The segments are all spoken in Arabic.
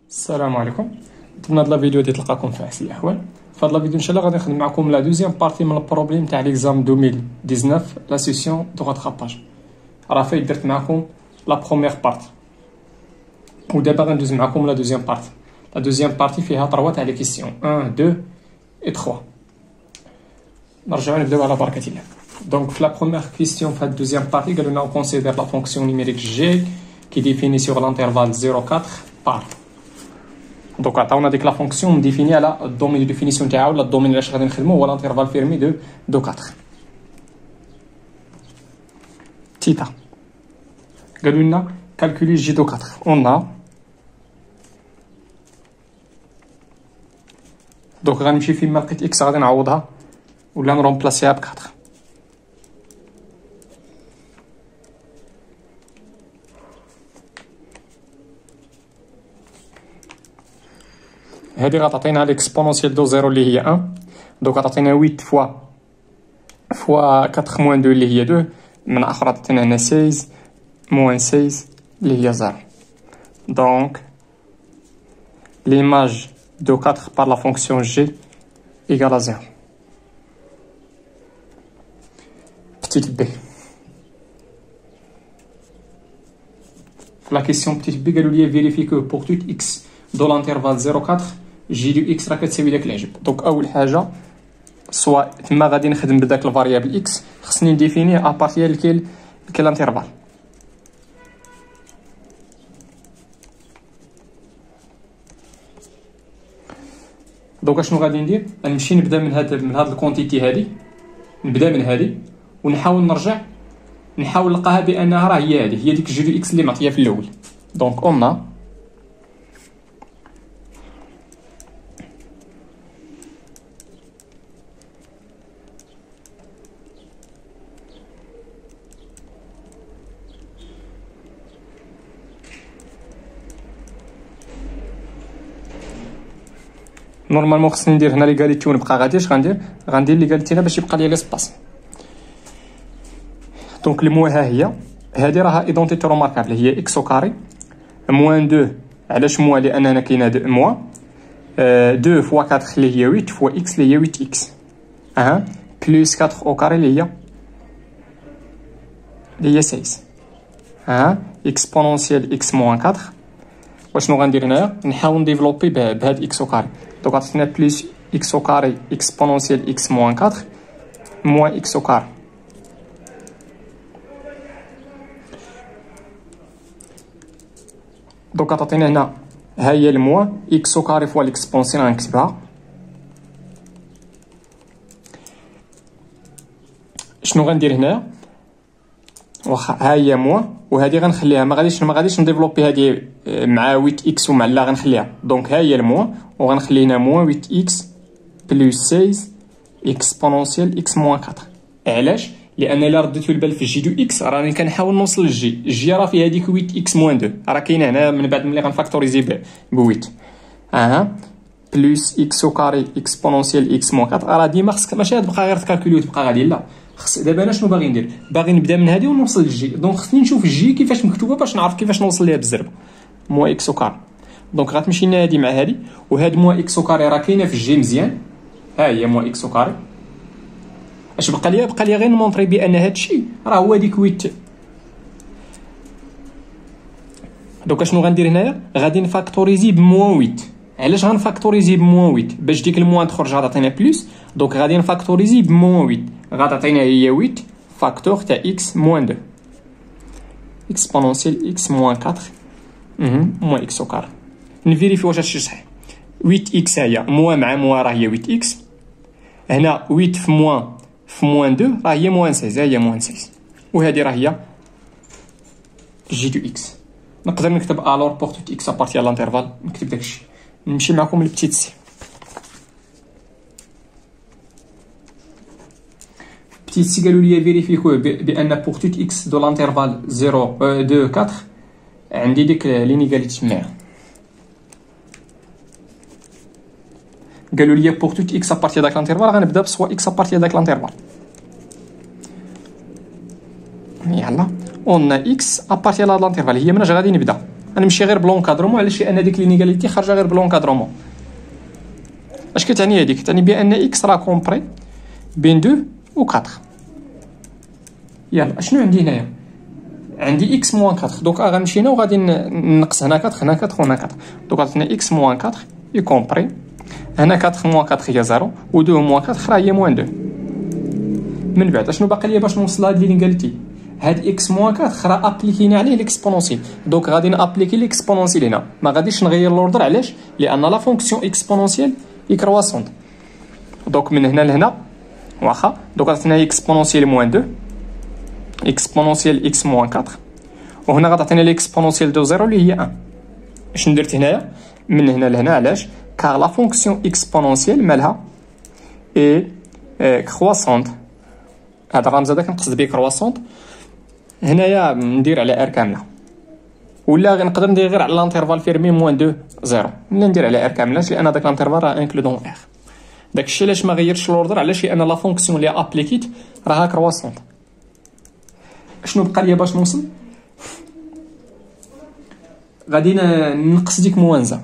السلام عليكم. نتمنى هاد لا فيديو دي تلقاكم في احسن الاحوال. في هاد لا فيديو ان شاء الله غادي نخدم معكم لا دوزيام بارتي من البروبليم تاع ليكزام 2019 لا سيسيون دو راتراباج. راه فايت درت معكم لا بروميير بارتي ودابا غندوز معكم لا دوزيام بارتي. لا دوزيام بارتي فيها 3 تاع لي كيسيون 1 2 et 3. نرجعو نبداو على بركة الله. Donc في la première question في la deuxième partie قالوا لنا on considère la fonction numérique g qui définit sur l'intervalle 0,4 par. Donc عطاونا ديك لا فونكسيون مديفيني على الدومين دو ديفينيسيون تاعها ولا الدومين اللي غادي نخدمو هو الانترفال فيرمي دو 4 تيتا. قالوا لنا كالكولي جي دو 4 on a دونك غنمشي فيما لقيت اكس غادي نعوضها ولا نرومبلاسيها ب 4. هادي غتعطينا ليكسبونونسيال دو زيرو اللي هي 1. دونك غتعطينا 8 فوا 4 موان 2 اللي هي 2. من اخرى عطينا هنا 16 موان 16 اللي هي 0. دونك l'image de 4 par la fonction g égale à 0. Petite b. La question petite b قالوا لي vérifie que pour tout x dans l'intervalle 0,4 g du x راه كتساوي داك العجب. دونك اول حاجه سوا تما غادي نخدم بداك الفاريابل اكس خصني نديفينيه ابارتير لكل انترفال. دونك اشنو غادي ندير؟ غنمشي نبدا من هاد الكونتيتي هادي، نبدا من هادي ونحاول نرجع نحاول نلقاها بانها راه هي هادي هي ديك جي دو اكس اللي معطيه في الاول. دونك اون نورمالمون خصني ندير هنا ليغاليتي ونبقى غادي. اش غندير ليغاليتي هنا باش يبقى لي ليسباس. دونك لي موان ها هي هادي راها ايدونتيتي روماركابل هي اكس او كاري موان 2. علاش موان؟ لان هنا كاينه موان 2 فوا 4 اللي هي 8 فوا اكس اللي هي 8 اكس بلس 4 او كاري اللي هي 16 اكسبونونسيال اكس موان 4. واشنو غندير هنايا؟ نحاول نديفلوبي بهاد اكس او كاري. دونك عطينا بلس اكس او كاري اكسبونونسيال اكس موان 4 موان اكس او كاري. دونك عطينا هنا ها هي الموان اكس او كاري فوا ليكسبونسيون غنكتبها. شنو غندير هنايا؟ واخا ها هي موان وهادي غنخليها ما غاديش نديفلوبي هادي مع 8 اكس ومع لا غنخليها. دونك ها هي الموان وغنخلي هنا موان 8 اكس بلس 16 اكسبونونسيال اكس موان 4. علاش؟ لان الا رديتو البال في جي دو اكس راني كنحاول نوصل للجي راه فيها هذيك 8 اكس موان 2 راه كاينه هنا من بعد ملي غنفاكتوريزي ب 8 بلس اكس او كاري اكسبونونسيال اكس موان 4. راه ديما خصك ماشي تبقى غير تكالكولي وتبقى غادي، لا خص دابا انا شنو باغي ندير؟ باغي نبدا من هادي ونوصل للجي. دونك خصني نشوف الجي كيفاش مكتوبه باش نعرف كيفاش نوصل ليها بالزربه. موا اكس او كاري. دونك غتمشي لنا هادي مع هادي وهاد موا اكس او كاري راه كاينه في الجي مزيان. ها هي موا اكس او كاري. اش بقى لي غير نمونطري بان هادشي راه هو ديك 8. دونك شنو غندير هنايا؟ غادي نفاكتوريزي بموان 8. علاش غنفاكتوريزي بموان 8؟ باش ديك الموان تخرج غتعطينا بلس. دونك غادي نفاكتوريزي بموان 8 غتعطينا هي 8 فاكتور تاع اكس موان 2 اكسبونونسيال اكس موان 4 موان اكس او كار. نفيريفي واش هادشي صحيح. 8 اكس هي موان مع موان راه هي 8 اكس. هنا 8 في موان 2 راه هي موان 16. هي موان 16 وهذه راه هي جي دو اكس. نقدر نكتب الور بور توت اكس ابارتي لانترفال نكتب داكشي. نمشي معكم للبتيت سي. بتيت سي قالوا لي فيريفيكو بان بور توت اكس دو لانترفال 0 2 4 عندي ديك لينيغاليتي معاها. قالوا لي بور توت اكس ابارتي داك لانترفال غنبدا بسوا اكس ابارتي داك لانترفال. يلا اون اكس ابارتي لهاد لانترفال هي مناش غادي نبدا غنمشي غير بلونكادرومون. علاش؟ لان ديك لينيغاليتي خارجه غير بلونكادرومون. اش كتعني هادي؟ كتعني بان اكس راه كومبري بين 2 و 4. يلا اشنو عندي هنايا؟ عندي اكس موان 4. دوك غنمشي هنا وغادي نقص هنا 4 هنا 4 وهنا 4. دوك عطينا اكس موان 4 اي كومبري هنا 4 موان 4 هي 0 و 2 موان 4 راه هي موان 2. من بعد اشنو باقي ليا باش نوصل لهاد لينيغاليتي؟ هاد اكس موان 4 راه ابليكينا عليه ليكسبونونسيال. دوك غادي نابليكي ليكسبونونسيال هنا، ما غاديش نغير لوردر. علاش؟ لان لا فونكسيون اكسبونونسيال اي كرواسونت. دوك من هنا لهنا واخا. دوك عطينا اكسبونونسيال موان 2 اكسبونونسيال اكس موان 4 وهنا غتعطينا ليكسبونونسيال دو 0 اللي هي 1. اش درت هنايا؟ من هنا لهنا. علاش؟ كار لا فونكسيون اكسبونونسيال مالها اي كرواسونت. هذا الرمز هذا كنقصد به كرواسونت. هنايا ندير على ار كامله، ولا غنقدر ندير غير على لانترفال فيرمي موان 2 0، ولا ندير على ار كامله لان داك لانترفال راه انكلو دون ار. داكشي علاش ما غيرتش لوردر. علاش؟ لان لا فونكسيون اللي ابليكيت راها كرواسونت. شنو بقى ليا باش نوصل؟ غادي نقص ديك موانزه.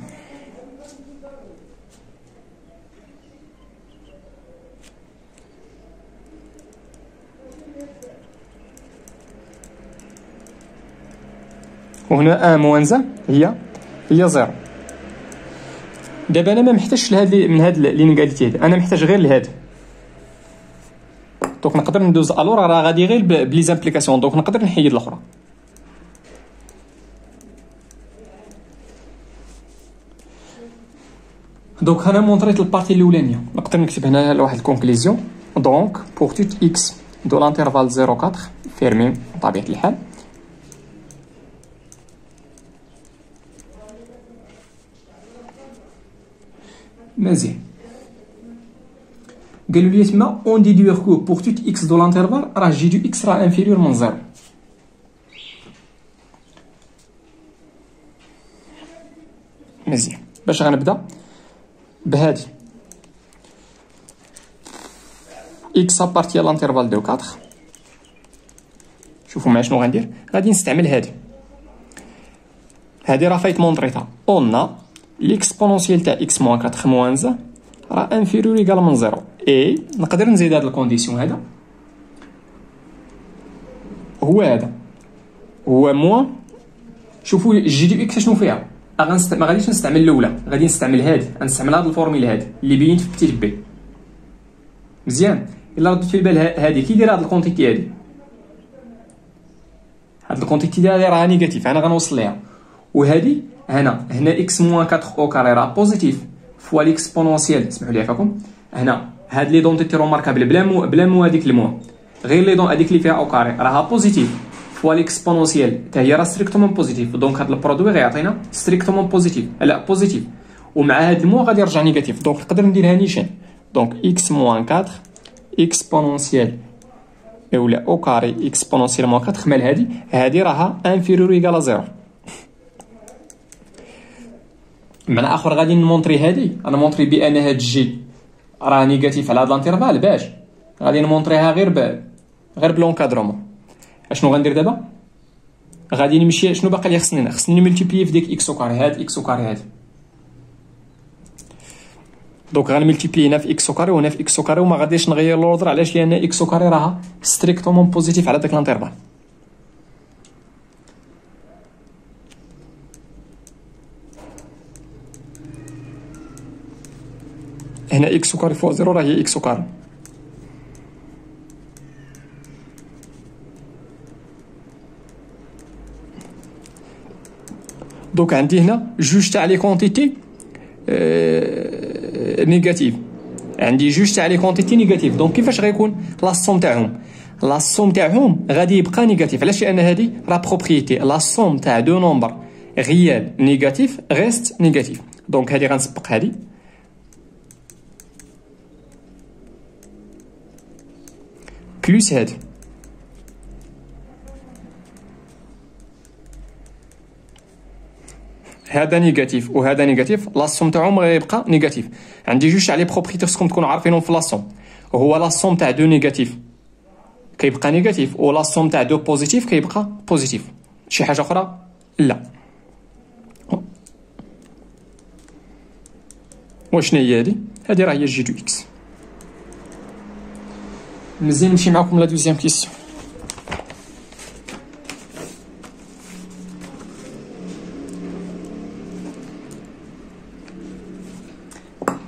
وهنا موانزه هي 0. دابا انا ما محتاجش لهاد من هاد لينيغاليتي هادي، انا محتاج غير لهاد. دونك نقدر ندوز الور راه غادي غير بلي زامبليكاسيون. دونك نقدر نحيد الاخرى. دونك انا مونطريت البارتي الاولانيه. نقدر نكتب هنايا لواحد الكونكليزيون. دونك بور توت اكس دو لانترفال 0 4 فيرمي بطبيعه الحال مزيان. قالوا لي تما اون ديدوير كو بور توت اكس دو لانترفال راه جي دو اكس راه انفيريور من 0. مزيان. باش غنبدا بهادي اكس ابارتي لانترفال دو 4. شوفوا معايا شنو غندير. غادي نستعمل هادي راه فايت مونطريتها. اون ليكسبونونسيال تاع اكس موان 4 موان 1 راه انفيريور ايكال من 0. اي نقدر نزيد هاد الكونديسيون. هذا هو موان. شوفوا جي دو اكس شنو فيها. ما غاديش نستعمل الاولى، غادي نستعمل هادي. غنستعمل هاد الفورميلا هادي اللي بينت في بتيت بي. مزيان. الا رديت في البال هادي كي داير هاد الكونتيتي هادي، هاد الكونتيتي ديالها راه نيجاتيف، انا غنوصل ليها. وهادي هنا اكس موان 4 او كاري راه بوزيتيف فوا ليكسبونونسيال. اسمحوا لي عفاكم. هنا هاد لي دونتيتي روماركابل بلا مو هاديك المو، غير لي دون هاديك اللي فيها او كاري راها بوزيتيف فوا ليكسبونونسيال حتى هي راه ستريكتومون بوزيتيف. دونك هاد البرودوي غيعطينا ستريكتومون بوزيتيف، لا بوزيتيف، ومع هاد المو غادي يرجع نيجاتيف. دونك نقدر نديرها نيشان. دونك اكس موان 4 اكسبونونسيال اولا او كاري اكسبونونسيال موان 4 مال هادي راها انفيريور ايكال 0. معنى اخر غادي نمونطري هادي، انا مونطري بان هاد جي راه نيجاتيف على هاد لانترفال. باش غادي نمونطريها غير بلونكادرومون. اشنو غندير دابا؟ غادي نمشي. شنو باقي لي خصني نملتيبلي في ديك اكس او كاري. هاد اكس او كاري هادي. دونك غنملتيبلي هنا في اكس او كاري وهنا في اكس او كاري، وما غاديش نغير لوردر. علاش؟ لان اكس او كاري راها ستريكتومون بوزيتيف على داك لانترفال. هنا اكس او كاري فوق 0 راه هي اكس او كاري. دونك عندي هنا جوج تاع لي كونتيتي نيجاتيف. عندي جوج تاع لي كونتيتي نيجاتيف. دونك كيفاش غيكون لا سوم تاعهم؟ لا سوم تاعهم غادي يبقى نيجاتيف. علاش؟ لان هذه لا بروبريتي لا سوم تاع دو نومبر ريال نيجاتيف ريست نيجاتيف. دونك هذه غنسبق هذه بلوس هذه. هذا نيجاتيف وهذا نيجاتيف، لا سوم تاعهم غيبقى نيجاتيف. عندي جوج تاع لي بروبريتي خصكم تكونوا عارفينهم في لا سوم. هو لا سوم تاع دو نيجاتيف كيبقى نيجاتيف، و لا سوم تاع دو بوزيتيف كيبقى بوزيتيف. شي حاجه اخرى لا. وشنو هي هادي راه هي جي دو اكس. مزيان نمشي معكم لا دوزيام كيسيون.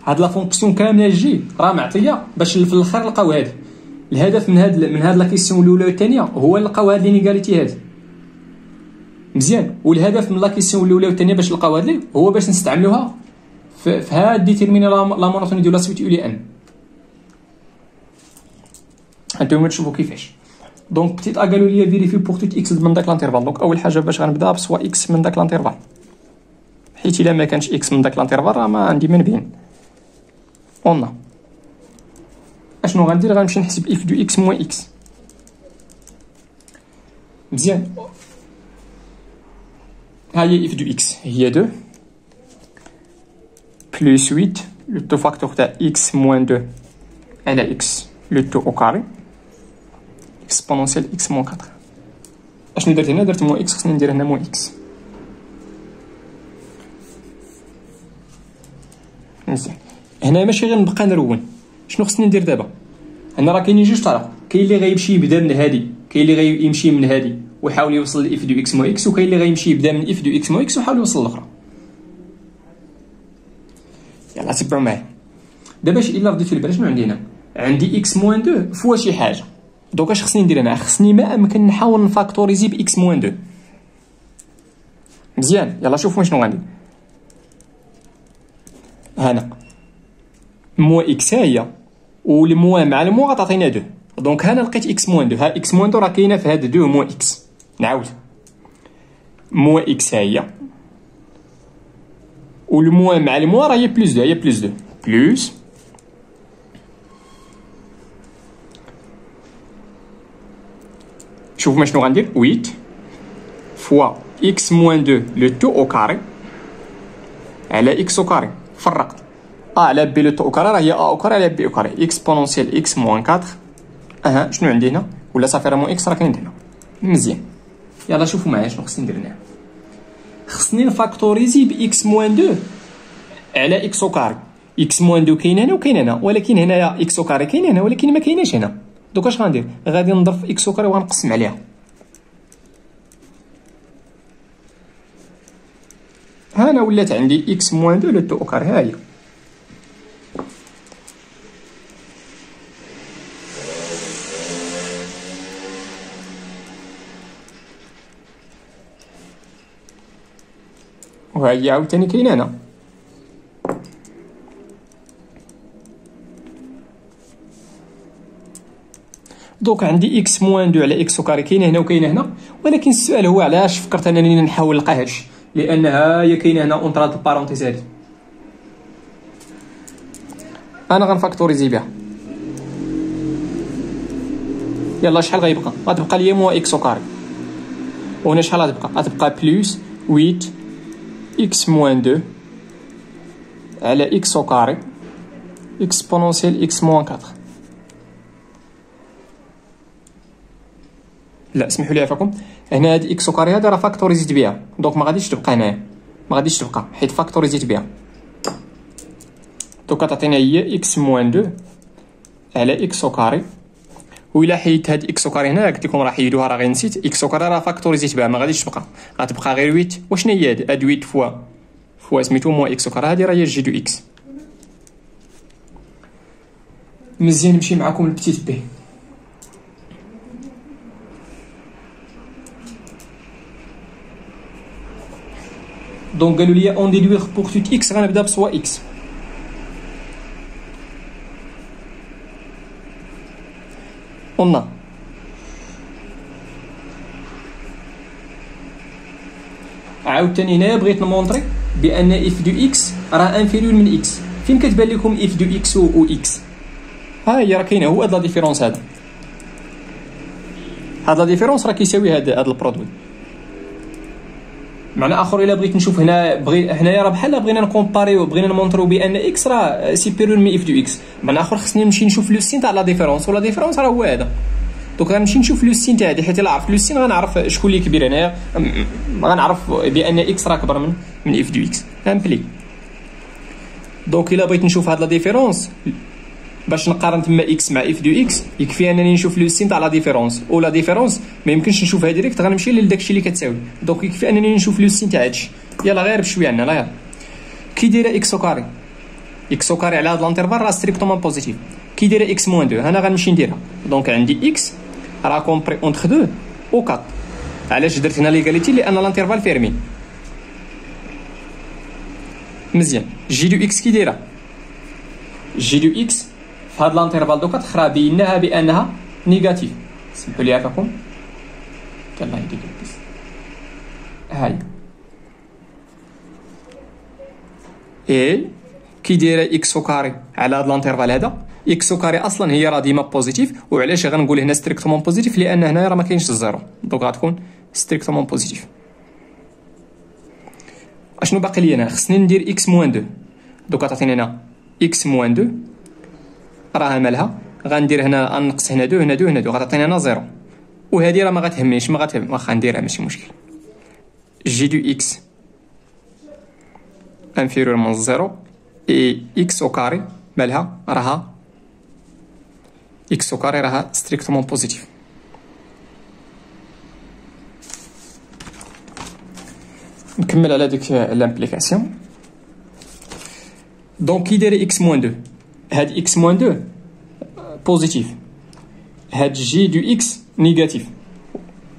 هاد لا فونكسيون كامله جي راه معطيه باش في الاخر نلقاو هادي. الهدف من هاد لا كيسيون الاولى والثانيه هو نلقاو هاد لينيغاليتي هادي مزيان، والهدف من لا كيسيون الاولى والثانيه باش نلقاو هاد هو باش نستعملوها في هاد ديتيرميني لا مونوتوني دو لا سويت يو لي ان. هانتوما تشوفوا كيفاش. دونك بتيت قالوا لي فيريفي بور توت اكس من داك لانترفال. دونك اول حاجه باش غنبدا بسوا اكس من داك لانترفال، حيت الا ما كانش اكس من داك لانترفال راه ما عندي ما نبين. اون اشنو غندير؟ غنمشي نحسب اف دو اكس موان اكس. مزيان، ها هي اف دو اكس هي 2 بلس 8 لو تو فاكتور تاع اكس موان 2 على اكس لو تو او كاري اكسبونونسيال اكس موان 4. اشنو درت هنا؟ درت موان اكس، خصني ندير هنا موان اكس. مزيان، هنا ماشي غير نبقى نرون. شنو خصني ندير دابا؟ هنا راه كاينين جوج طرق، كاين اللي غيمشي يبدا من هادي، كاين اللي غيمشي من هادي ويحاول يوصل لاف دو اكس مو اكس، وكاين اللي غيمشي يبدا من اف دو اكس مو اكس ويحاول يوصل للاخرى. يلا تبعوا معايا دابا. الا رديتو البال شنو عندي هنا؟ عندي اكس موان 2 فوا شي حاجه. دونك اش خصني ندير هنا؟ خصني ما امكن نحاول نفاكتوريزي باكس موان 2. مزيان، يلا شوفوا شنو غندير. هنا مو اكس هي، والموا مع الموا غتعطينا 2. دونك هنا لقيت اكس موان 2. ها اكس موان 2 راه كاينه في هاد 2 موا اكس. نعاود، موا اكس هي، والموا مع الموا راه هي بلس 2. هي بلس 2 بلس شوف شنو غندير. 8 فوا اكس موان 2 لو تو او كاري على اكس او كاري. فرقت على بي لو تو او كاري راه هي ا او كاري على بي او كاري اكسبونونسيال اكس موان 4. اها شنو عندي هنا؟ ولا صافي راه مو اكس راه كاين هنا. مزيان، يلا شوفوا معايا شنو خصني ندير هنا. خصني نفاكتوريزي باكس موان 2 على اكس او كاري. اكس موان 2 كاين هنا وكاين هنا، ولكن هنايا اكس او كاري كاين هنا ولكن ما كايناش هنا. دوك اش غندير؟ غادي نضرب في اكس او كاري وغنقسم عليها. هنا ولات عندي اكس موان 2 لو تو او كاري. ها هي وهي عاوتاني كاينه هنا. دوك عندي اكس موان 2 على اكس او كاري كاينه هنا وكاينه هنا، ولكن السؤال هو علاش فكرت انني نحاول نلقى هادشي؟ لان ها هي كاينه هنا اونطر هاد البارونتيز هادي. انا غنفاكتوريزي بها. يلا شحال غيبقى؟ غتبقى ليا موا اكس او كاري، وهنا شحال غتبقى؟ غتبقى بلس 8 اكس موان 2 على اكس او كاري اكسبونونسيال اكس موان 4. لا اسمحوا لي عفاكم، هنا هاد اكس او كاري هذا راه فاكتوريزيت بها، دونك ما غاديش تبقى هنايا، ما غاديش تبقى حيت فاكتوريزيت بها. دونك تعطينا هي اكس موان 2 على اكس او كاري، وإلا حيدت هاد اكس او كاري هنا قلت لكم راه حيدوها، راه غير نسيت. اكس او كاري راه فاكتوريزيت بها ما غاديش تبقى، غتبقى غير 8. وشنو هي هاد 8 فوا سميتو موا اكس او كاري؟ هادي راه هي جي دو اكس. مزيان نمشي معكم لبتيت بي. دونك قالوا لي اون ديدويغ بور توت اكس غنبدا بسوا اكس. قلنا عاوتاني هنايا بغيت نمونطري بان اف دو اكس راه انفيريور من اكس. فين كتبان لكم اف دو اكس و اكس؟ ها هي راه كاينه، هو هاد لا ديفيرونس هذا، هاد لا ديفيرونس راه كيساوي هاد البرودوي. معنى اخر الا بغيت نشوف هنا هنايا راه بحال بغينا نكومباريو، بغينا نمونطريو بان اكس راه سيبيريور من اف دو اكس. معنى اخر خصني نمشي نشوف لو سين تاع لا ديفيرونس، ولا ديفيرونس راه هو هذا. دونك غنمشي نشوف لو سين تاع هادي، حيت الا عرفت لو سين غنعرف شكون اللي كبير هنايا، غنعرف بان اكس راه كبر من اف دو اكس. امبلي دونك الا بغيت نشوف هاد لا ديفيرونس باش نقارن تما اكس مع اف دو اكس، يكفي انني نشوف لو سين تاع لا ديفيرونس، او لا ديفيرونس ما يمكنش نشوفها ديريكت، غنمشي لداكشي اللي كتساوي. دونك يكفي انني نشوف لو سين تاع هادشي. يلا غير بشويه عندنا، يلا كي دايره اكس او كاري، اكس او كاري على هاد الانترفال راه ستريكتومون بوزيتيف. كي دايره اكس موان 2 انا غنمشي نديرها. دونك عندي اكس راه كومبري اونتر 2 و 4. علاش درت هنا ليغاليتي؟ لان الانترفال فيرمي. مزيان، جي دو اكس كي دايره؟ جي دو اكس في هاد الانترفال دوكا تخرا بيناها بانها نيجاتيف. سمحوا لي عافاكم، يلاه يديك بس هاي اي كي دايره اكس او كاري على هاد الانترفال هذا. اكس او كاري اصلا هي راه ديما بوزيتيف، وعلاش غنقول هنا ستريكتومون بوزيتيف؟ لان هنا راه ما كاينش الزيرو، دونك غتكون ستريكتومون بوزيتيف. اشنو باقي لي انا؟ خصني ندير اكس موان 2. دوك تعطيني هنا اكس موان 2 راها مالها؟ غندير هنا نقص هنا 2 هنا 2 هنا 2 غتعطيني هنا زيرو، وهذه راه ما غتهمنيش، ما غتهم، واخا نديرها ماشي مشكل. جي دو اكس انفيريور من زيرو اي اكس او كاري مالها؟ راها اكس او كاري راها ستريكتومون بوزيتيف. نكمل على ديك لامبليكاسيون. دونك كي داير اكس موان 2، هاد اكس موان 2 بوزيتيف، هاد جي دو اكس نيجاتيف،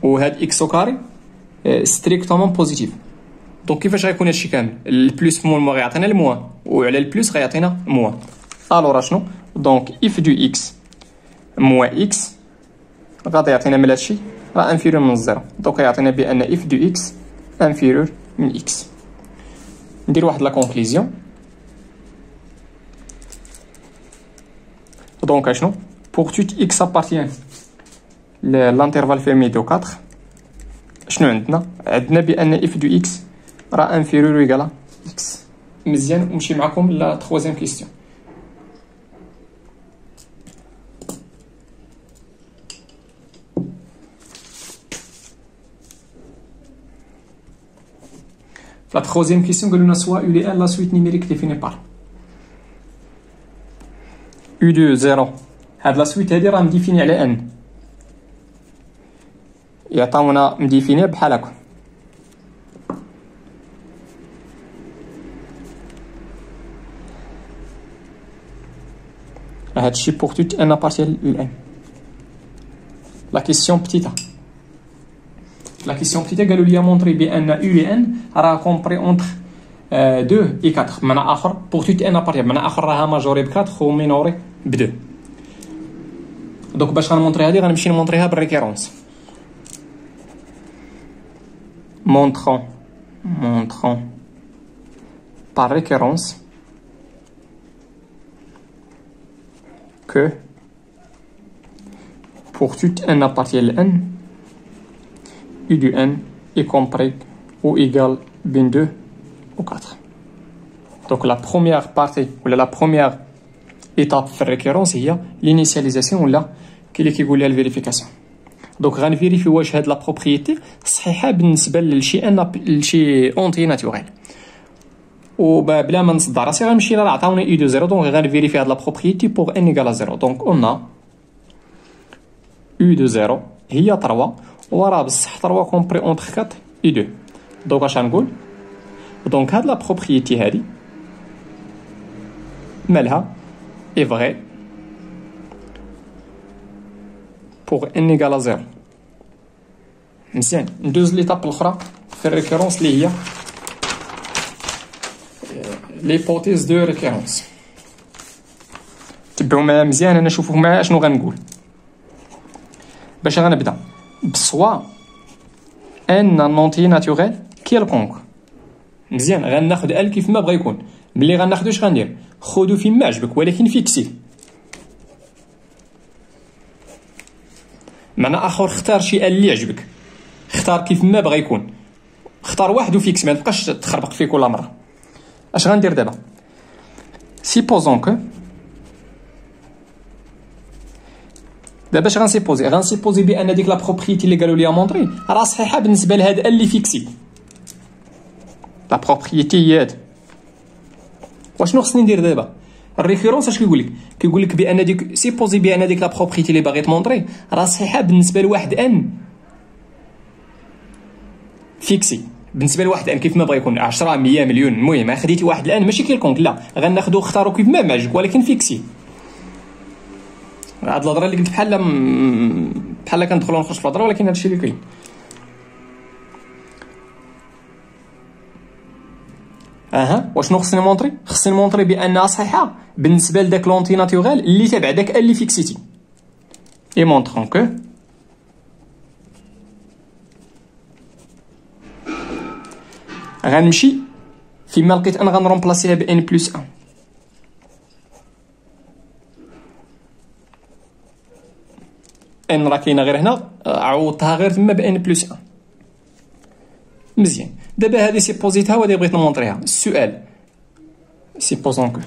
وهاد اكس او كاري ستريكتومون بوزيتيف. دونك كيفاش غيكون هادشي كامل؟ البلوس في مول غيعطينا الموان، وعلى البلوس غيعطينا موان. الوغ شنو؟ دونك اف دو اكس موان اكس غادي يعطينا من هادشي راه انفيريور من الزيرو، دونك يعطينا بان اف دو اكس انفيريور من اكس. ندير واحد لا كونكليزيون. دونك اشنو؟ pour tout x appartient l'intervalle fermé de 4 شنو عندنا؟ عندنا بان اف دو اكس راه انفيريور ويكالا اكس. مزيان، نمشي معكم لا تخوازيام كيستيون. La troisième question قالوا لنا soit U de N la suite numérique définie par U de 0. هاد لا سويت هادي راه مديفيني على ان، يعطاونا مديفينيه بحال هكا. هادشي بوغ توت ان ابارتيال U ان. لا كيسيون بتيتا، لا كيسيون بتيتا قالوا لي مونطري بان U ان راه كومبري اونتر 2 et 4. بمعنى اخر بوغ توت ان ابارتيال، بمعنى اخر راها ماجوري ب 4 و مينوري ب 2. دونك باش غنمونطري هادي غنمشي نمونطريها بالريكيرونس. montrant par récurrence que pour tout n appartient à n, U du n est compris ou égal bien 2 ou 4. Donc la première partie ou la première étape في الريكيرونس هي l'initialisation ولا كي اللي كيقول لها الفيريفيكاسيون. دونك غنفيريفي واش هاد لا بروبريتي صحيحه بالنسبه لشي ان لشي اونتي ناتوريل، وبلا ما نصدع راسي غنمشي راه عطاوني اي دو زيرو، دونك غنفيريفي هاد لا بروبريتي بوغ ان ايكال 0. دونك قلنا او دو زيرو هي 3 وراه بصح 3 كومبري اونتر 4 اي 2. دونك اش غنقول؟ دونك هاد لا بروبريتي هادي مالها اي فغي pour n égale à 0. مزيان، ندوز ليطاب الاخرى في الريكيرونس اللي هي ليبوتيز دو ريكيرونس. تبعوا معايا مزيان، انا نشوفوا معايا شنو غنقول. باش غنبدا بسوا ان نونتي ناتوريل كيلكونك. مزيان، غناخد ال كيف ما بغا يكون. ملي غناخدو اش غندير؟ خذو فيما عجبك ولكن فيكسي. معنى اخر اختار شي ال اللي يعجبك، اختار كيف ما بغا يكون، اختار واحد وفيكس، ما تبقاش تخربق فيه كل مره. اش غندير دابا؟ سيبوزون كو دابا اش غنسيبوزي بان ديك لا بروبريتي اللي قالوا لي مونطري راه صحيحه بالنسبه لهاد اللي فيكسي. لا بروبريتي هي هاد واشنو خصني ندير دابا؟ الريكورونس اش كيقول لك؟ كيقول لك بان ديك سيبوزي بان ديك لا بروبريتي اللي باغي تمونطري راه صحيحه بالنسبه لواحد ان فيكسي، بالنسبه لواحد ان كيف ما بغى يكون 10 100 مليون، المهم خديتي واحد الان ماشي كيلكونك، لا غناخذو اختارو كيف ما معجبك ولكن فيكسي. هاد الهضره اللي قلت بحال كندخلو نخرج في الهضره، ولكن هادشي اللي كاين. واشنو خصني نمونطري؟ خصني نمونطري بانها صحيحه بالنسبه لداك لونتي ناتوريل اللي تابع داك اللي فيكسيتي. اي مونطرون كو غنمشي فيما لقيت انا غنرومبلاسيها ب ان بلس 1. ان راه كاينه غير هنا، عوضتها غير تما ب ان بلس 1. مزيان. دابا هذه سيبوزيتها وهذه بغيت نمونطريها. السؤال سيبوزون كو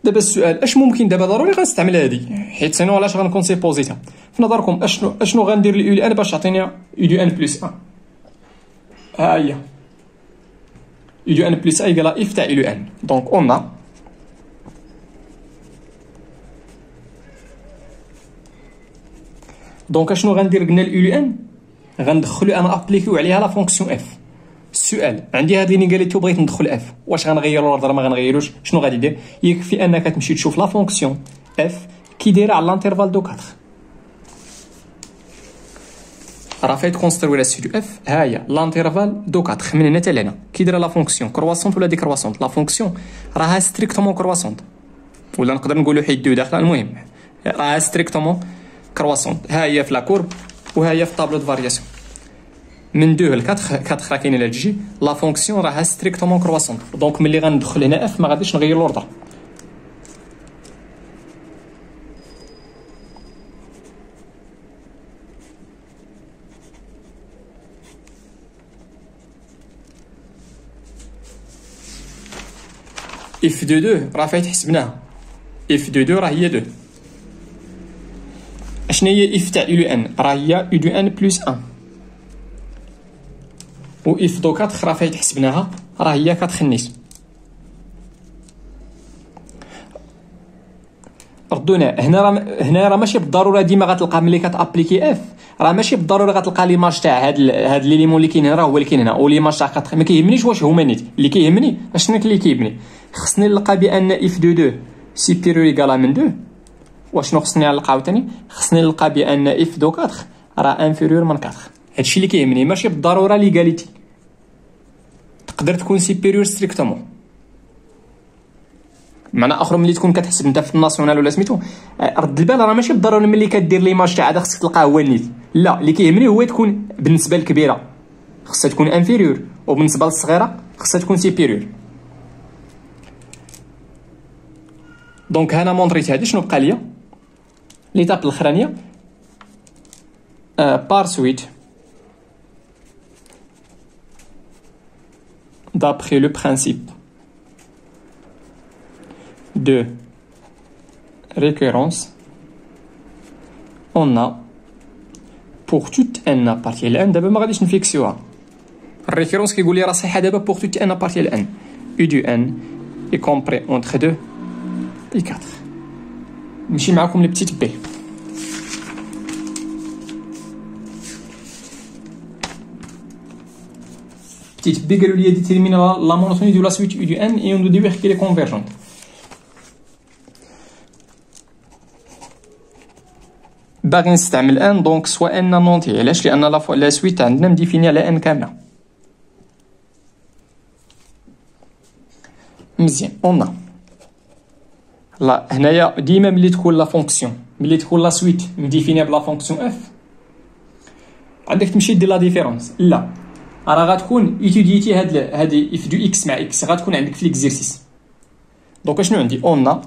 دابا السؤال اش ممكن دابا ضروري غنستعمل هذه، حيت سينو علاش غنكون سيبوزيتها في نظركم؟ اشنو غندير لي يو ان باش تعطيني يو دو ان بلس 1؟ ها هي يو دو ان بلس 1 ايكالا اف تاع يو ان. دونك اون دونك اشنو غندير؟ قلنا اليو ان غندخلو انا ابليكيو عليها لا فونكسيون اف. السؤال عندي هذه الانيغاليتي وبغيت ندخل اف، واش غنغيرو الوردر ما غنغيروش؟ شنو غادي دير؟ يكفي انك تمشي تشوف لا فونكسيون اف كي دايره على الانترفال دو 4. راه فايت كونستروي لا سي دو اف، ها هي لانترفال دو 4 من هنا حتى لهنا كي دايره لا فونكسيون كرواسونت ولا ديكرواسونت. لا فونكسيون راها ستريكتومون كرواسونت، ولا نقدر نقولوا حيت دو داخله، المهم راها ستريكتومون كرواسونت. ها هي في لا كورب وها هي في طابلو دو فارياسيون من 2 ل 4 راه كاينه لا تجي لا فونكسيون راها ستريكتومون كرواسونت. دونك ملي غندخل هنا اف ما غاديش نغير لوردر. اف دو 2 راه فايت حسبناها، اف دو 2 راه هي 2. اشنا هي اف تاع يو ان؟ راه هي يو دو ان بلس 1. و اف دو 4 راه فايت حسبناها، راه هي 4 نيت. ردونا هنا راه ماشي بالضروره ديما غتلقى ملي كتابليكي اف، راه ماشي بالضروره غتلقى ليماج تاع هاد ليليمون اللي كاين هنا راه هو اللي كاين هنا، او ليماج تاع 4. ما كيهمنيش واش هما نيت، اللي كيهمني اشنو اللي كيبني. خصني نلقى بان اف دو 2 سيبيريور ايكالا من 2. واشنو خصني نلقى عاوتاني؟ خصني نلقى بان اف دو 4 راه انفيريور من 4. هادشي اللي كيهمني، ماشي بالضروره ليغاليتي، تقدر تكون سيبيريور ستريكتومون. معنى اخر ملي تكون كتحسب انت في الناسيونال ولا سميتو، رد البال راه ماشي بالضروره ملي كدير ليماج تاع هذا خصك تلقاه هو النيت، لا اللي كيهمني هو تكون بالنسبه للكبيره خصها تكون انفيريور، وبالنسبه للصغيره خصها تكون سيبيريور. دونك هنا مونطريت هادي. شنو بقى ليا؟ ليتاب الاخرانيه بار سويت d'après le principe de récurrence, on a pour toute n appartient à n. دابا ما غاديش نفيكسيوها. الريكورونس كيقول لي راه صحيحه دابا pour toute n appartient à n u du n est compris entre 2 et 4. نمشي معكم لبتيت بي. بتيت بي قالوا لي ديتيرمين لا مونوتوني دو لا سويت u du n et on doit dire qu'elle est convergente. باغي نستعمل ان دونك سوا ان نونتي. علاش؟ لان لا سويت عندنا مديفيني على ان كامله. مزيان اون لا هنايا ديما ملي تكون لا فونكسيون، ملي تكون لا سويت مديفيني بلا فونكسيون اف، عندك تمشي دير لا ديفيرونس. لا راه غتكون ايتوديتي هادي اف دو اكس مع اكس غتكون عندك في ليكزيرسيس. دونك شنو عندي؟ اون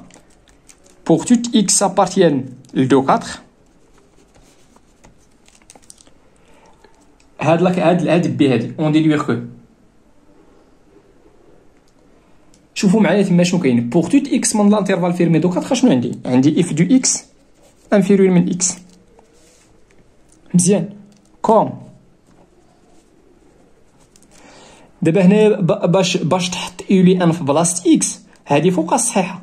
بور توت اكس ابارتيان لدو 4 هاد بي هادي اون ديدوير كو. شوفوا معايا تما شنو كاين. بور توت اكس من لانترفال فيرمي دو 4 شنو عندي؟ عندي اف دو اكس انفيريور من اكس. مزيان كوم دابا هنا باش تحط يو لي ان في بلاصه اكس، هذه فوق الصحيحه.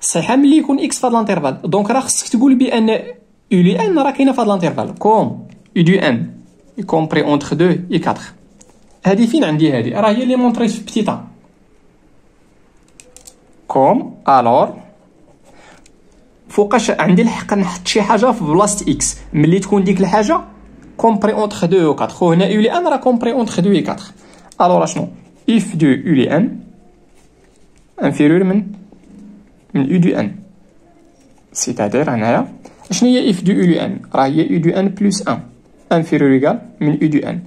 الصحيحه ملي يكون اكس في هذا الانترفال، دونك راه خصك تقول بان يو لي ان راه كاينه في هذا الانترفال. كوم يو دي ان y compris entre 2 et 4. هذه فين عندي؟ هذه راه هي اللي مونطريت في بتيتا. كوم الور فوقاش عندي الحق نحط شي حاجه في بلاصه اكس ملي تكون ديك الحاجه كومبري اونتر 2 و 4. خو هنا يو لي ان راه كومبري اونتر 2 و 4. الور شنو اف دو يو لي ان انفيريور من يو دو ان، سيتادير هنايا شنو هي اف دو يو لي ان؟ راه هي يو دو ان بلس 1 انفيريور ايكال من يو دو ان.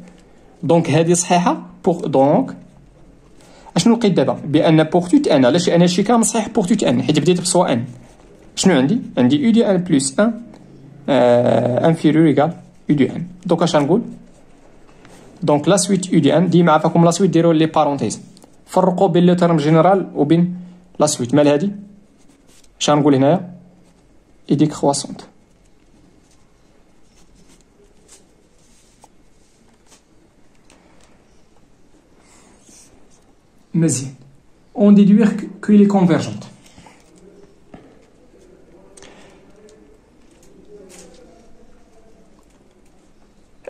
دونك هذه صحيحه بوغ. دونك اشنو لقيت دابا؟ بان بوغ توت ان، علاش؟ لان هادشي كامل صحيح بوغ توت ان حيت بديت بسوا ان. شنو عندي؟ عندي يو دو ان بلس 1 انفيريور ايكال يو دو ان. دونك اش غنقول؟ دونك لا سويت يو دي ان ديما عافاكم لا سويت ديروا لي بارونتيز، فرقوا بين لو تيرم جينيرال وبين لا سويت. مال هادي اش غنقول هنايا؟ اي ديكرواسونت. مزيان اون ديدوير كو لي كونفيرجونت.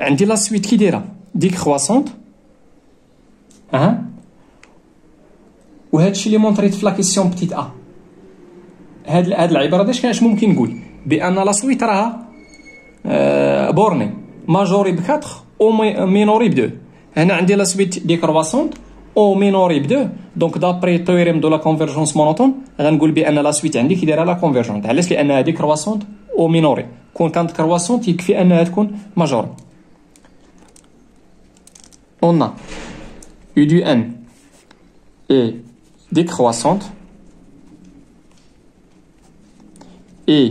عندي لا سويت كي دايره ديكرواسونت وهادشي اللي مونطريت في لا كيسيون بتيت ا. هاد العباره اش ممكن نقول؟ بان لا سويت راها بورني ماجوري ب 4 او مينوري ب 2. هنا عندي لا سويت ديكرواسونت او مينوري ب 2. دونك دابري تيوريم دو لا كونفيرجونس مونوتون غنقول بان لا سويت عندي كي دايره لا كونفيرجونت. علاش؟ لانها ديكرواسونت او مينوري. كون كانت كرواسونت يكفي انها تكون ماجوري. On a U du n est décroissante et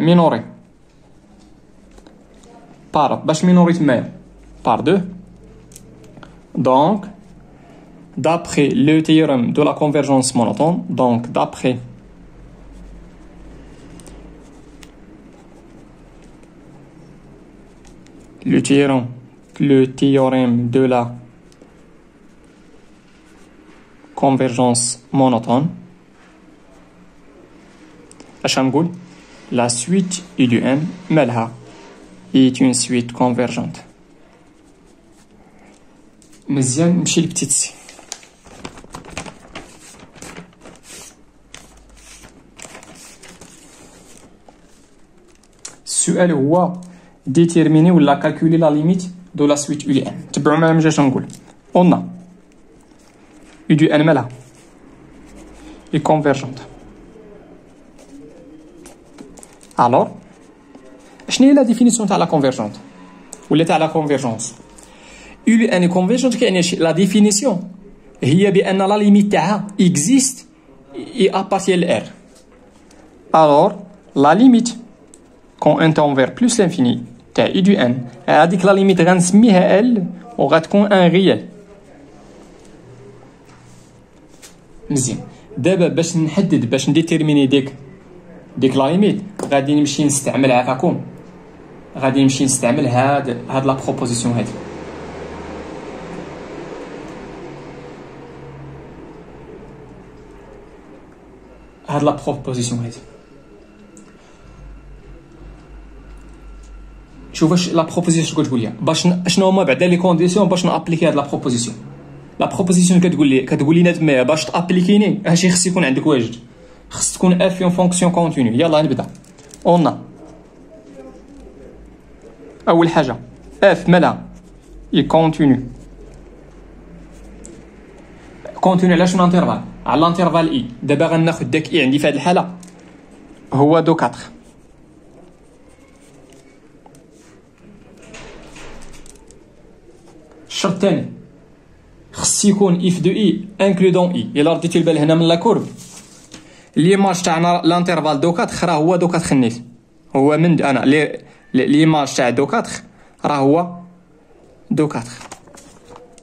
minorée par 2. Donc, d'après le théorème de la convergence monotone, donc d'après le théorème de la convergence monotone, la suite U du n مالها est une suite convergente. مزيان نمشي لبتيت سي. السؤال هو déterminer ولا calculer la limite de la suite U du n. تبعوا معايا مجاش نقول. On a U du n مالها est convergente. Alors شنو هي لا ديفينيسيون تاع لا كونفيرجونت ولا تاع لا كونفيرجونس؟ U du n est convergente كاين لا ديفينيسيون هي بان لا ليميت تاعها existe et appartient à R. Alors la limite quand n tend vers plus l'infini تاع U du n هذيك لا ليميت غنسميها L وغتكون ان ريال. مزيان دابا باش نحدد باش نديتيرميني ديك لا ليميت غادي نمشي نستعمل عافاكم غادي نمشي نستعمل هاد لا بروبوزيسيون هادي. هاد لا بروبوزيسيون هادي شوف واش لا بروبوزيسيون كتقول لي باش شنو هما بعدا لي كونديسيون باش نابليكي هاد لا بروبوزيسيون. لا بروبوزيسيون كتقول لنا تما باش تابليكيني هادشي خص يكون عندك واجد، خص تكون اف اون فونكسيون كونتينيو. يلا نبدا. اون اول حاجه اف مالها اي كونتينيو على شنو انترفال؟ على الانترفال اي. دابا غناخذ داك اي عندي في هذه الحاله هو دو 4. الشرط الثاني خص يكون اف دو اي انكلودون اي. الا رديتي البال هنا من لا كورب ليماج تاعنا لانترفال دو 4 راه هو دو 4 نيت، هو من انا ليماج تاع دو 4 راه هو دو 4.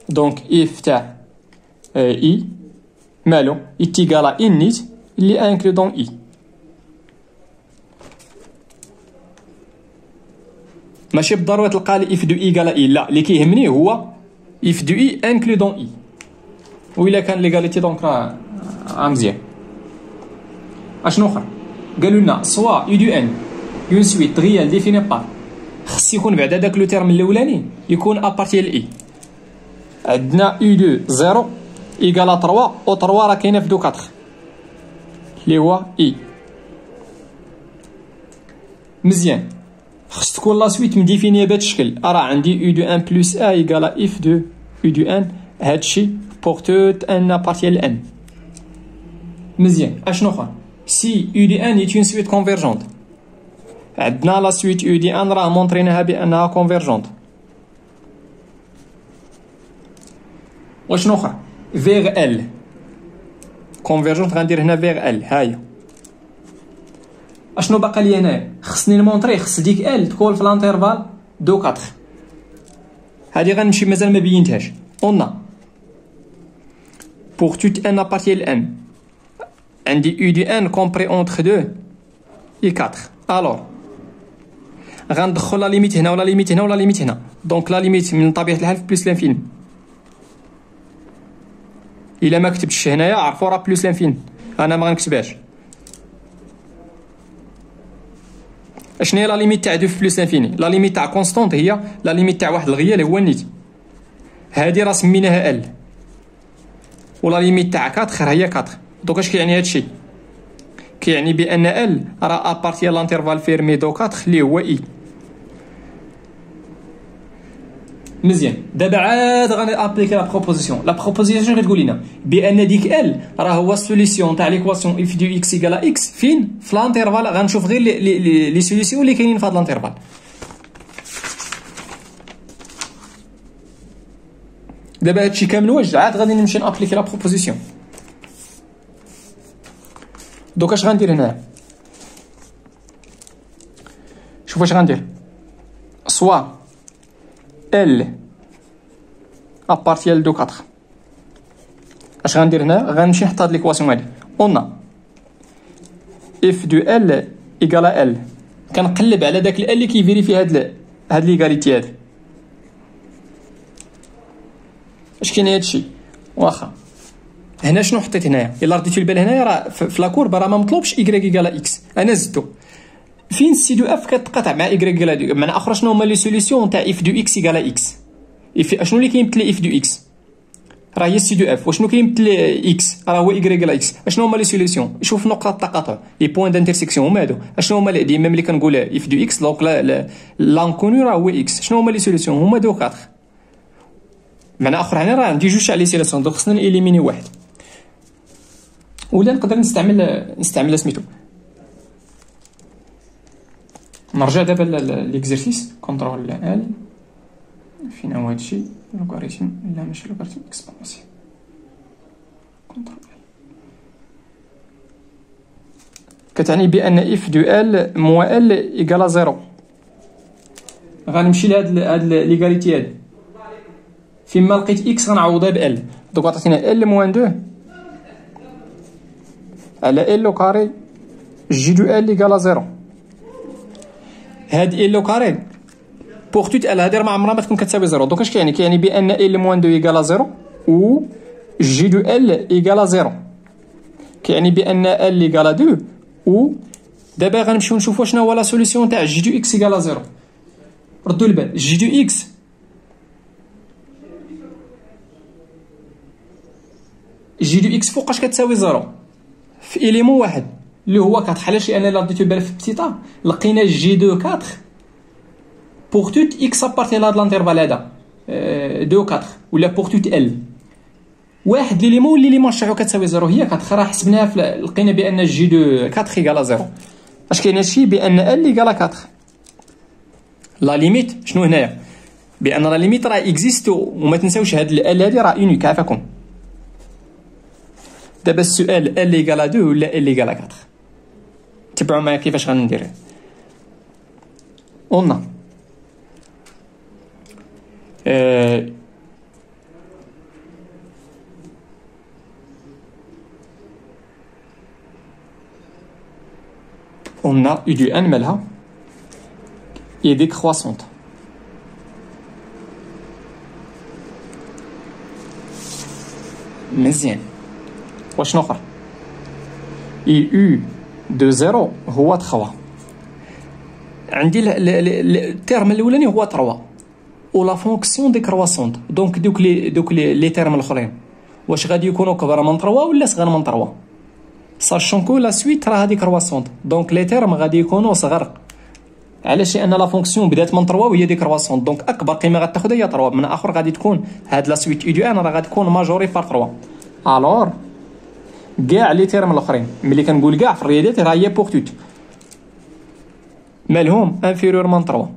دونك اف تاع اي مالو ايتيغالا ان نيت اللي انكلودون اي. ماشي بالضروره تلقى لي اف دو اي قال اي، لا اللي كيهمني هو if دو اي انكلو دون اي. وإلا كان ليغاليتي دونك راه مزيان. اشنو اخر؟ قالوا لنا سوا يو دو ان اون سويت ريال ديفيني بار، خص يكون بعد هذاك لو تيرم الاولاني يكون ابارتي ل اي. عندنا يو دو زيرو ايكالا 3 و 3 راه كاينه في دو 4 اللي هو اي. مزيان. خص تكون لا سويت مديفينيه بهذا الشكل. راه عندي يو دو ان بلس ا ايكالا اف دو يو دو ان، هادشي بوغ توت ان ابارتي ل ان. مزيان. اشنو اخر؟ سي يو دي ان ايت اون سويت كونفيرجونت، عندنا لا سويت يو دي ان راه مونطريناها بانها كونفيرجونت. وشنو اخر؟ فيغ ال كونفيرجونت، غندير هنا فيغ ال. هاهي اشنو باقا لي هنايا؟ خصني نمونطري، خص ديك ال تكون في لانترفال دو 4. هادي غنمشي مازال ما بينتهاش. اون بوغ توت ان ابارتي ل ان عندي يو دي ان كومبري اونتر 2 اي 4. الوغ غندخل لا ليميت هنا ولا ليميت هنا ولا ليميت هنا. دونك لا ليميت من طبيعه الحال في بلس لانفيني. الا ما كتبتش هنايا عرفوا راه بلس لانفيني، انا ما غنكتبهاش. اشنو هي لا ليميت تاع 2 في بلس لانفيني؟ لا ليميت تاع كونستونت هي لا ليميت تاع واحد الغيال هو النيت، هادي راه سميناها ال، ولا ليميت تاع 4 هي 4. دونك اش كيعني هادشي؟ كيعني بان ال راه ابارتي لانترفال فيرمي دو 4 اللي هو اي. مزيان. دابا عاد غادي ابليكي لا بروبوزيسيون. لا بروبوزيسيون كتقول لنا بان ديك ال راه هو السوليسيون تاع ليكواسيون اف دو اكس ايكالا اكس فين؟ في لانترفال. غنشوف غير لي سوليسيون اللي كاينين في هذا لانترفال. دابا هادشي كامل واجد، عاد غادي نمشي نابليكي لا بروبوزيسيون. دوك اش غندير هنا؟ شوف اش غندير. سوا ال ابارتيال دو 4. اش غندير هنا؟ غنمشي نحط هاد ليكواسيون هادي. اون اف دو ال ايكالا ال، كنقلب على داك ال اللي كيفيريفي هاد ليغاليتي هادي. اش كاين هادشي؟ واخا هنا شنو حطيت هنايا؟ الا رديتو البال هنايا راه في لا كورب راه ما مطلوبش ايكغيك ايكالا اكس، انا زدتو. فين سي دو اف كتقاطع مع ايكغيك ايكالا دو، معنى اخر شنو هما لي سوليسيون تاع اف دو اكس ايكالا اكس؟ اشنو اللي كيمثل اف دو اكس؟ راه هي سي دو اف. وشنو كيمثل اكس؟ راه هو ايكغيك ايكالا اكس. اشنو هما لي سوليسيون؟ شوف نقطه التقاطع، لي بوين دانترسيكسيون هما هادو. اشنو هما ديما ملي كنقول اف دو اكس دونك لانكونو راه هو اكس. شنو هما لي سوليسيون؟ هما دو 4. معنى اخر هنا راه عندي جوج تاع لي سيليسيون، دونك خصنا نيليميني واحد. ولا نقدر نستعمل سميتو. نرجع دابا ليكزرسيس كونترول ال. فين هو هادشي؟ لوغاريتم، لا ماشي لوغاريتم اكسبونسيون. كونترول كتعني بان اف دو ال موا ال ايكالا 0. غنمشي لهاد ليغاليتي هادي، فيما لقيت اكس غنعوضها بال. دوك عطاتينا ال موان 2 على ال لو كاري جي دو ال ايكالا 0. هاد ال لو كاري بوغ توت ال هادي ما عمرها ما تكون كتساوي 0. دوك اش كيعني؟ كيعني بان ال موان 2 ايكالا 0 و جي دو ال ايكالا 0. كيعني بان ال ايكالا 2 و دابا غنمشيو نشوفوا شنو هو لا سوليسيون تاع جي دو اكس ايكالا 0. ردوا البال، جي دو اكس فوقاش كتساوي 0 في إليمون واحد اللي هو 4. علاش؟ لان الا رديتو بالك في البسيطه لقينا جي دو 4 بوغ توت اكس ابارتي لهاد لانترفال هذا دو 4 ولا بوغ توت ال واحد ليليمون اللي ليمون شحال كتساوي 0 هي 4. راه حسبناها لقينا بان جي دو 4 ايكالا 0. اش كاين هادشي؟ بان ال ايكالا 4. لا ليميت شنو هنايا؟ بان لا ليميت راه اكزيستو، وما تنساوش هاد ال هادي راه اونيك. عافاكم دابا السؤال ال ايكالا 2 ولا ال ايكالا 4؟ تبعوا معايا كيفاش غندير. اون on a eu du n مالها et décroissante. مزيان. وشنو اخر؟ اي يو دو زيرو هو 3. عندي التيرم الاولاني هو 3 و لا فونكسيون ديكرواسونت. دونك دوك لي تيرم الاخرين واش غادي يكونوا كبر من 3 ولا صغر من 3؟ ساشون كو لا سويت راه هادي كرواسونت، دونك لي تيرم غادي يكونوا صغر. علاش؟ لان لا فونكسيون بدات من 3 وهي ديكرواسونت، دونك اكبر قيمه غتاخذها هي 3. من اخر غادي تكون هاد لا سويت اي دو ان راه غادي تكون ماجوري بار 3. الور كاع لي تيرم الاخرين ملي كنقول كاع في الرياضيات راه هي بوغ توت مالهم انفيريور من 3.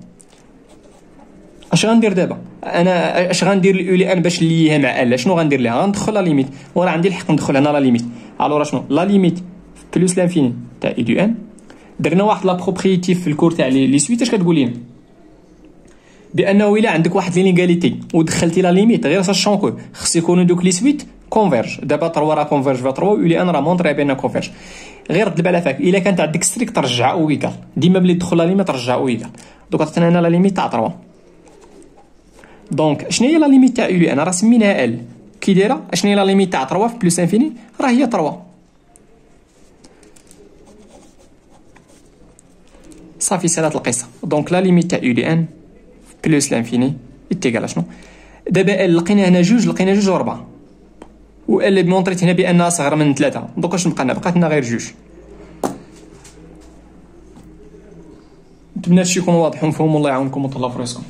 اش غندير دابا؟ انا اش غندير لي ان باش نليها مع ال؟ شنو غندير لها؟ غندخل لا ليميت، وراه عندي الحق ندخل هنا لا ليميت. الوغ شنو لا ليميت بلوس لانفيني تاع اي دو ان؟ درنا واحد لا بروبريتي في الكور تاع لي سويت. اش كتقول لنا؟ بانه الا عندك واحد لينيغاليتي ودخلتي لا ليميت غير ساشون كو خص يكونوا دوك لي سويت كونفيرج. دابا 3 راه كونفيرج في 3 ولي ان راه مونطري بان كونفيرج. غير دبا على فاك الا كانت عندك ستريك ترجع او ايكال، ديما ملي تدخل لا ليميت ترجع او ايكال. دوك عطينا هنا لا ليميت تاع 3. دونك شنو هي لا ليميت تاع يو؟ انا راه سميناها ال كي دايره. شنو هي لا ليميت تاع 3 في بلوس انفيني؟ راه هي 3 صافي سالات القصه. دونك لا ليميت تاع يو دي ان بلوس لانفيني يتيكال شنو؟ دابا ال لقينا هنا جوج، لقينا جوج و4، و ال مونطريت هنا بانها صغر من 3. دونك واش بقى لنا؟ بقات لنا غير جوج. نتمنى هادشي يكون واضح ومفهوم. الله يعاونكم وتهلاو في راسكم.